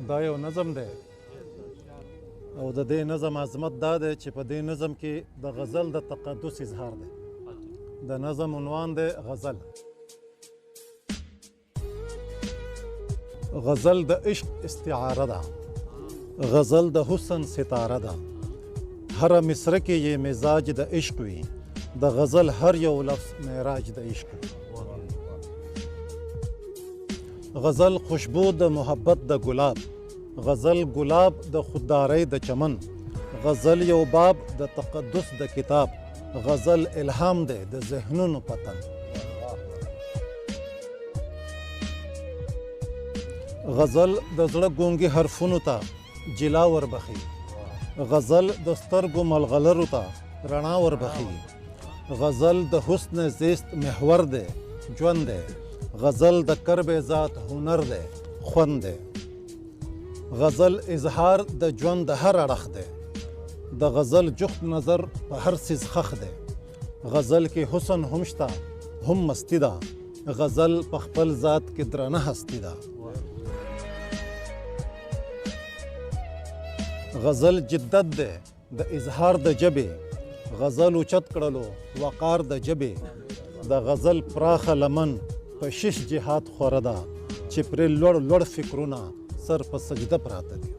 دا یو نظم دی او د دې نظم عظمت دا دی چې په دې نظم کې د غزل د تقدس اظهار دی. د نظم عنوان دی غزل. غزل د عشق استعاره ده، غزل د حسن ستاره ده. هر مصره کې یې مزاج د عشق وي، د غزل هر یو لفظ معراج د عشق وي. غزل خوشبو د محبت د ګلاب، غزل ګلاب د خوددارۍ د چمن. غزل یو باب د تقدس د کتاب، غزل الهام دی د ذهنونو پتن. غزل د زړه ګونګي حرفونو ته جلا وربخي، غزل د سترګو ملغلرو ته رڼا وربخي. غزل د حسن زیست محور دی، ژوند دی. غزل د کرب ذات هنر دی، خوند دی. غزل اظهار د ژوند د هر اړخ دی، د غزل جفت نظر په هر څیز خښ دی. غزل کې حسن هم شته هم مستی ده، غزل په خپل ذات کې درنه هستی ده. غزل جدت دی د اظهار د ژبې، غزل اوچت کړلو وقار د ژبې. د غزل پراخه لمن په شش جهات خوره ده، چې پرې لوړ لوړ فکرونه سر په سجده پراته دي.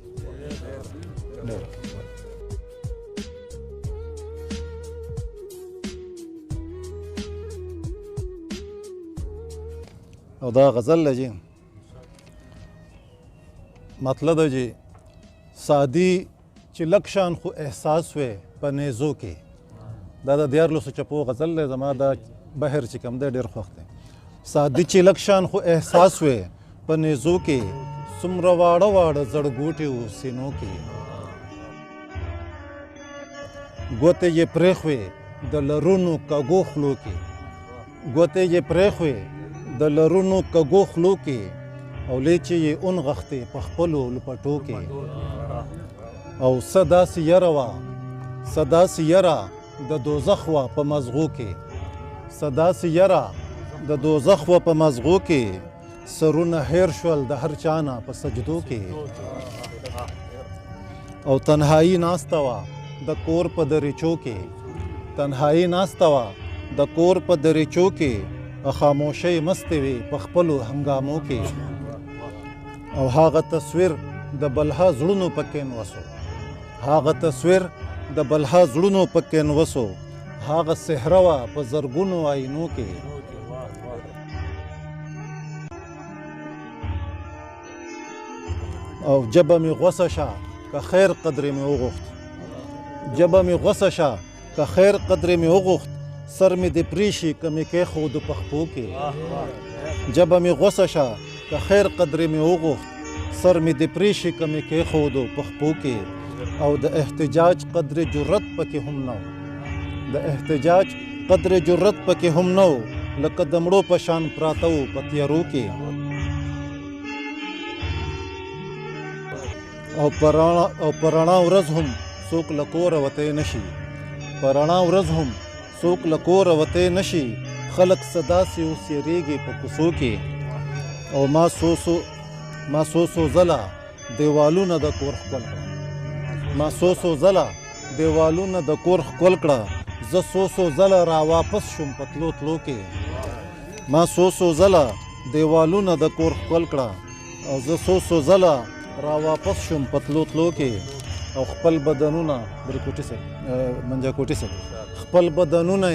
او دا غزل لجی مطلب ده جی سادی چې لکشان خو احساس وې په نیزو کې. دا د دیارلسو چپو غزل دی، زما دا بهر چې کم دی ډېر خوښ دی. سادی چې لکشان خو احساس وې په نیزو کې، څومره واړه واړه زړګوټې و سینو کې. ګوتې یې پرېښوې د لرونو کږو خلو کې، ګوتې یې پرېښوې د لرونو کږو خلو کې. او لیچې یې اونغښتې په خپلو لپټو کې. او څه داسې یره وه، څه داسې یره د دوزخ وه په مزغو کې. څه داسې یره د دوزخ وه په مزغو کې. سرونه هیر شول د هر چانه په سجدو کې. او تنهایی ناسته وه د کور په دریچو کې، تنهایی ناسته وه د کور په دریچو کې. خاموشۍ مستې وې په خپلو هنګامو کې. او هغه تصویر د بلها زړونو پکې نوسو، هغه تصویر د بلها زړونو پکې نوسو. هغه صحره وه په زرګونو آینو کې. او جبه مې غوسه شه که خیر قدرې مې وغوښت، جبه مې غوسه شه که خیر قدرې مې وغوښت. سر مې د پریشي که مې کېښودو په خپو کې. جبه مې غوسه شه که خیر قدرې مې وغوښت، سر مې د پریشي که مې کېښودو په خپو کې. او د احتجاج قدر جرت پکې هم نه و، د احتجاج قدر جرت پکې هم نه و. لکه د مړو په شان پراته وو په تیارو کې. او په رڼا ورځ هم څوک له کوره وتی نشي، په رڼا ورځ هم څوک له کوره وتی نشي. خلک څه داسې اوسېږي په کوڅو کې. او ما څو ځله دیوالونه د کور ښکل کړه، ما څو ځله دیوالونه د کور ښکل کړه. زه څو ځله را واپس شوم په تلو تلو کې. ما څو ځله دیوالونه د کور ښکل کړه، او زه څو ځله را واپس شوم په تلو تلو کې. او خپل بدنونه برکوټي صاحب منجاکوټي صاحب خپل بدنونه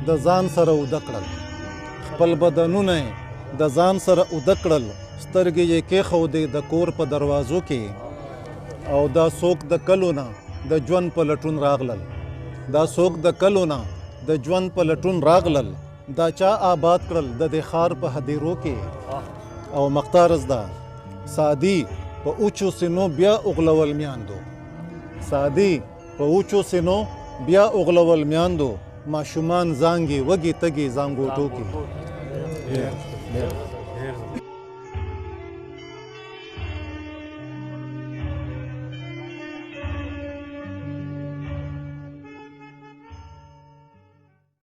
د ځان سره اوده کړل، خپل بدنونه د ځان سره اوده کړل. سترګې یې کېښودې د کور په دروازو کې. او دا څوک د کلو نه د ژوند په لټون راغلل، دا څوک د کلو نه د ژوند په لټون راغلل. دا چا آباد کړل د دې ښار په هدیرو کې. او مقتارز ده سادي په اوچو سینو بیا اغلول میاندو، سادي په اوچو سینو بیا اغلول میاندو. ماشومان زانګي وږي تږي زانګوټو کې.